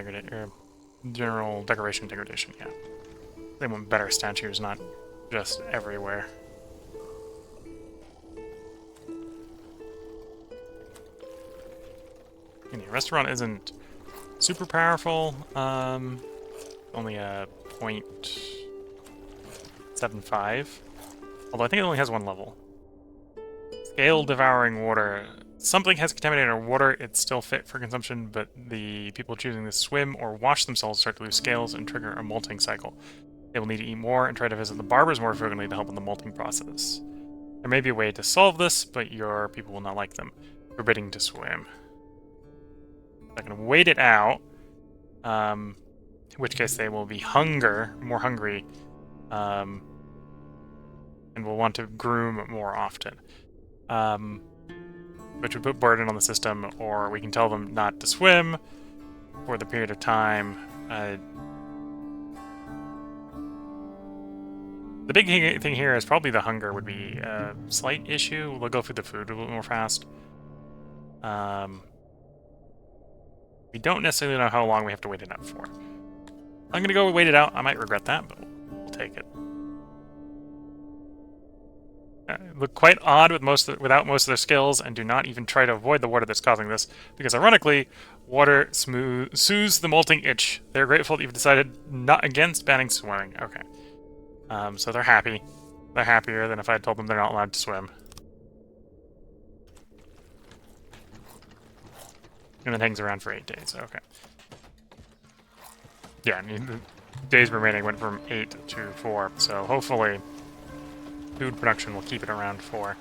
Speaker 1: general decoration degradation, yeah. They want better statues, not just everywhere. And the restaurant isn't super powerful, only a 0.75, although I think it only has one level. Scale devouring water. Something has contaminated our water, it's still fit for consumption, but the people choosing to swim or wash themselves start to lose scales and trigger a molting cycle. They will need to eat more and try to visit the barbers more frequently to help in the molting process. There may be a way to solve this, but your people will not like them. Forbidding to swim. I'm going to wait it out, in which case they will be more hungry, and will want to groom more often. Which would put burden on the system, or we can tell them not to swim for the period of time. The big thing here is probably the hunger would be a slight issue. We'll go through the food a little more fast. We don't necessarily know how long we have to wait it out for. I'm going to go wait it out. I might regret that, but we'll take it. Look quite odd with without most of their skills, and do not even try to avoid the water that's causing this, because ironically, water soothes the molting itch. They're grateful that you've decided not against banning swimming. Okay. So they're happy. They're happier than if I had told them they're not allowed to swim. And it hangs around for 8 days. Okay. Yeah, I mean, the days remaining went from 8 to 4, so hopefully food production will keep it around 4.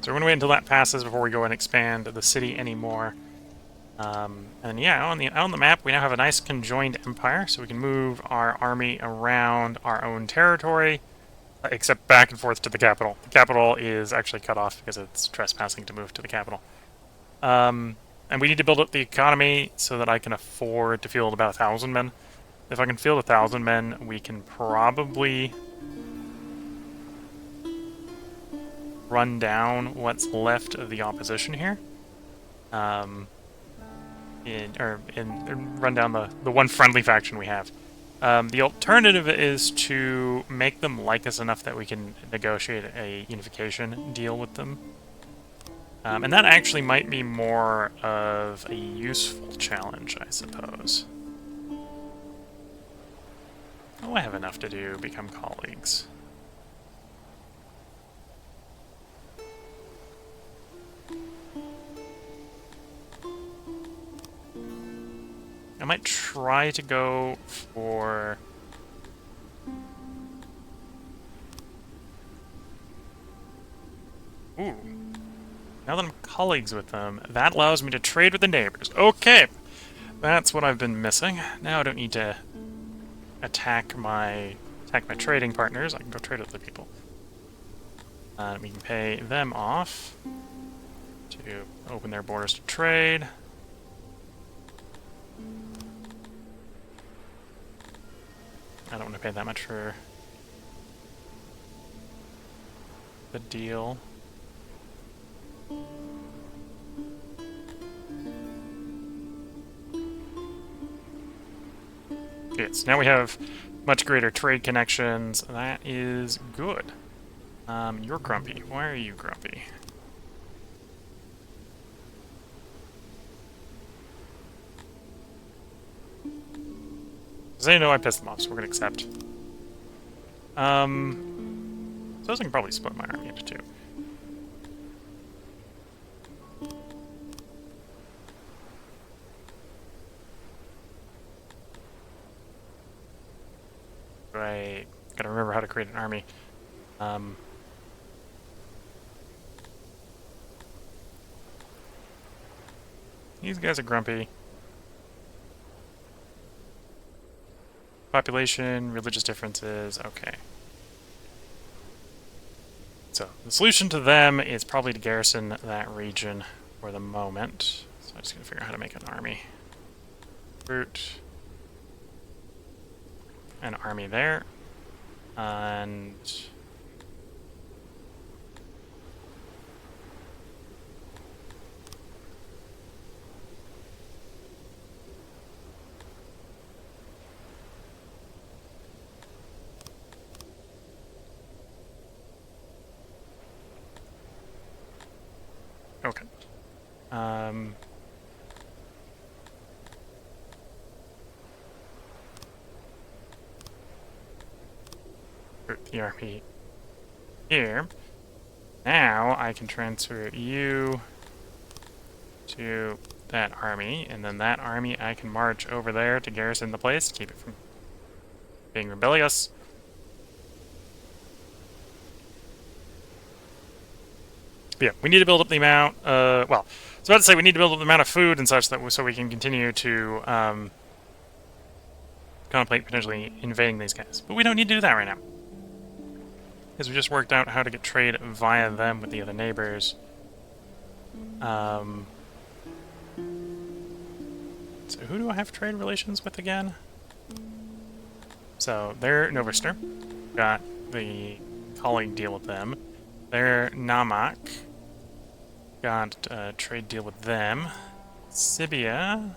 Speaker 1: So we're going to wait until that passes before we go and expand the city anymore. And yeah, on the map, we now have a nice conjoined empire, so we can move our army around our own territory, except back and forth to the capital. The capital is actually cut off because it's trespassing to move to the capital. And we need to build up the economy so that I can afford to field about 1,000 men. If I can field 1,000 men, we can probably run down what's left of the opposition here. Run down the one friendly faction we have. The alternative is to make them like us enough that we can negotiate a unification deal with them. And that actually might be more of a useful challenge, I suppose. Oh, I have enough to do, become colleagues. I might try to go for... Ooh. Now that I'm colleagues with them, that allows me to trade with the neighbors. Okay! That's what I've been missing. Now I don't need to attack my trading partners. I can go trade with other people. We can pay them off to open their borders to trade. I don't want to pay that much for the deal. Yes, now we have much greater trade connections. That is good. You're grumpy. Why are you grumpy? Because they know I pissed them off, so we're gonna accept. Suppose I can probably split my army into two. Right. Gotta remember how to create an army. These guys are grumpy. Population, religious differences, okay. So, the solution to them is probably to garrison that region for the moment. So I'm just gonna figure out how to make an army. Root. An army there. And... okay. Put the army here. Now I can transfer you to that army, and then that army I can march over there to garrison the place, keep it from being rebellious. But yeah, we need to build up the amount, well, I was about to say we need to build up the amount of food and such that so we can continue to contemplate potentially invading these guys. But we don't need to do that right now. Because we just worked out how to get trade via them with the other neighbors. So who do I have trade relations with again? So they're Novister. Got the colleague deal with them. They're Namak. Got a trade deal with them. Sibia.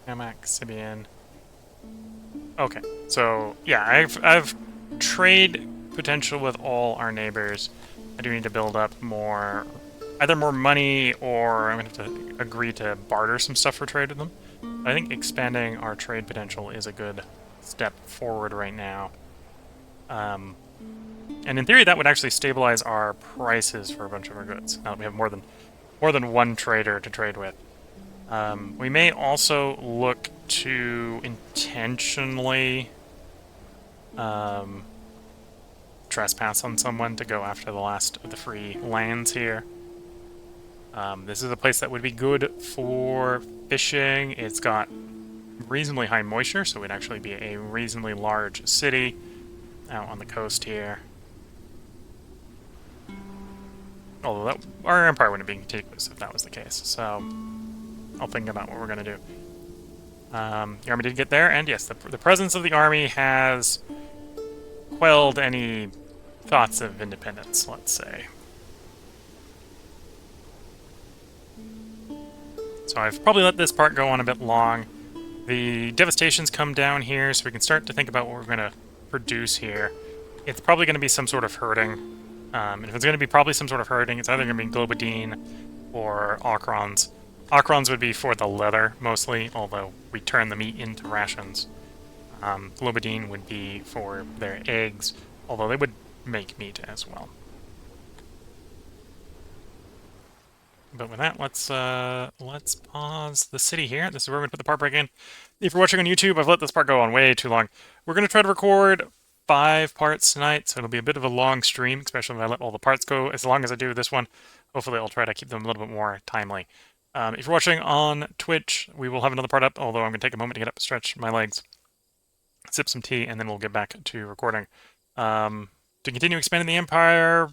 Speaker 1: Namak, Sibian. Okay, so yeah, I've trade potential with all our neighbors. I do need to build up more, either more money or I'm going to have to agree to barter some stuff for trade with them. But I think expanding our trade potential is a good step forward right now. And in theory, that would actually stabilize our prices for a bunch of our goods. Now that we have more than one trader to trade with. We may also look to intentionally trespass on someone to go after the last of the free lands here. This is a place that would be good for fishing. It's got reasonably high moisture, so it would actually be a reasonably large city out on the coast here. Although our empire wouldn't be contiguous if that was the case, so I'll think about what we're going to do. The army did get there, and yes, the presence of the army has quelled any thoughts of independence, let's say. So I've probably let this part go on a bit long. The devastations come down here, so we can start to think about what we're going to produce here. It's probably going to be some sort of herding. And if it's going to be probably some sort of herding, it's either going to be globadine or ocrons. Ocrons would be for the leather, mostly, although we turn the meat into rations. Globadine would be for their eggs, although they would make meat as well. But with that, let's pause the city here. This is where we're gonna put the part break in. If you're watching on YouTube, I've let this part go on way too long. We're gonna try to record 5 parts tonight, so it'll be a bit of a long stream, especially if I let all the parts go. As long as I do this one, hopefully I'll try to keep them a little bit more timely. If you're watching on Twitch, we will have another part up, although I'm gonna take a moment to get up, stretch my legs, sip some tea, and then we'll get back to recording. To continue expanding the empire,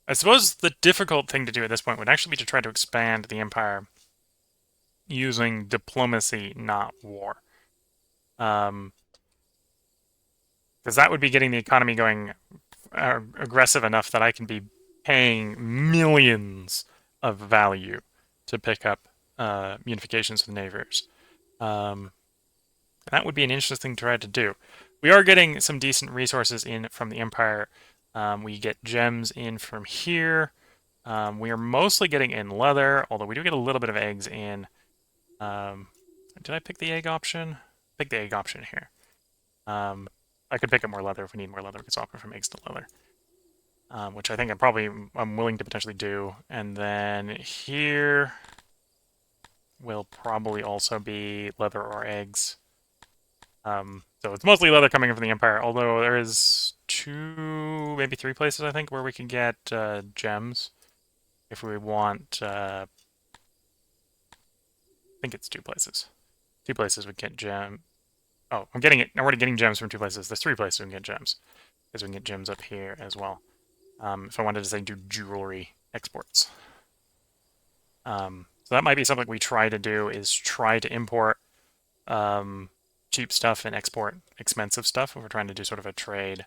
Speaker 1: I suppose the difficult thing to do at this point would actually be to try to expand the empire using diplomacy, not war. Because that would be getting the economy going aggressive enough that I can be paying millions of value to pick up unifications with neighbors. That would be an interesting thing to try to do. We are getting some decent resources in from the empire. We get gems in from here. We are mostly getting in leather, although we do get a little bit of eggs in. Did I pick the egg option? Pick the egg option here. I could pick up more leather if we need more leather. We could swap it from eggs to leather, which I think I'm willing to potentially do. And then here will probably also be leather or eggs. So it's mostly leather coming in from the Empire, although there is 2, maybe 3 places, I think, where we can get gems. If we want... I think it's 2 places. 2 places we get gem... Oh, I'm already getting gems from 2 places. There's 3 places we can get gems. Because we can get gems up here as well. If I wanted to, say, do jewelry exports. So that might be something we try to do, is try to import... cheap stuff and export expensive stuff if we're trying to do sort of a trade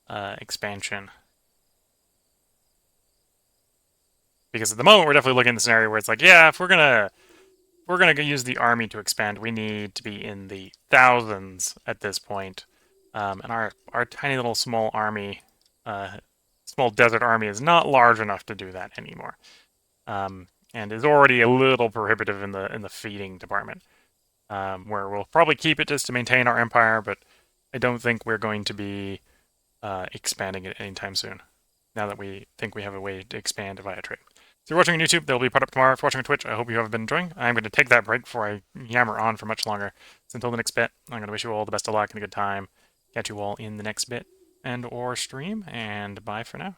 Speaker 1: expansion. Because at the moment we're definitely looking at the scenario where it's like, yeah, if we're gonna use the army to expand, we need to be in the thousands at this point. And our tiny little small army, small desert army, is not large enough to do that anymore, and is already a little prohibitive in the feeding department. Where we'll probably keep it just to maintain our empire, but I don't think we're going to be expanding it anytime soon, now that we think we have a way to expand via trade. If you're watching on YouTube, they'll be put up tomorrow. If you're watching on Twitch, I hope you have been enjoying. I'm going to take that break before I yammer on for much longer. So until the next bit, I'm going to wish you all the best of luck and a good time. Catch you all in the next bit and or stream, and bye for now.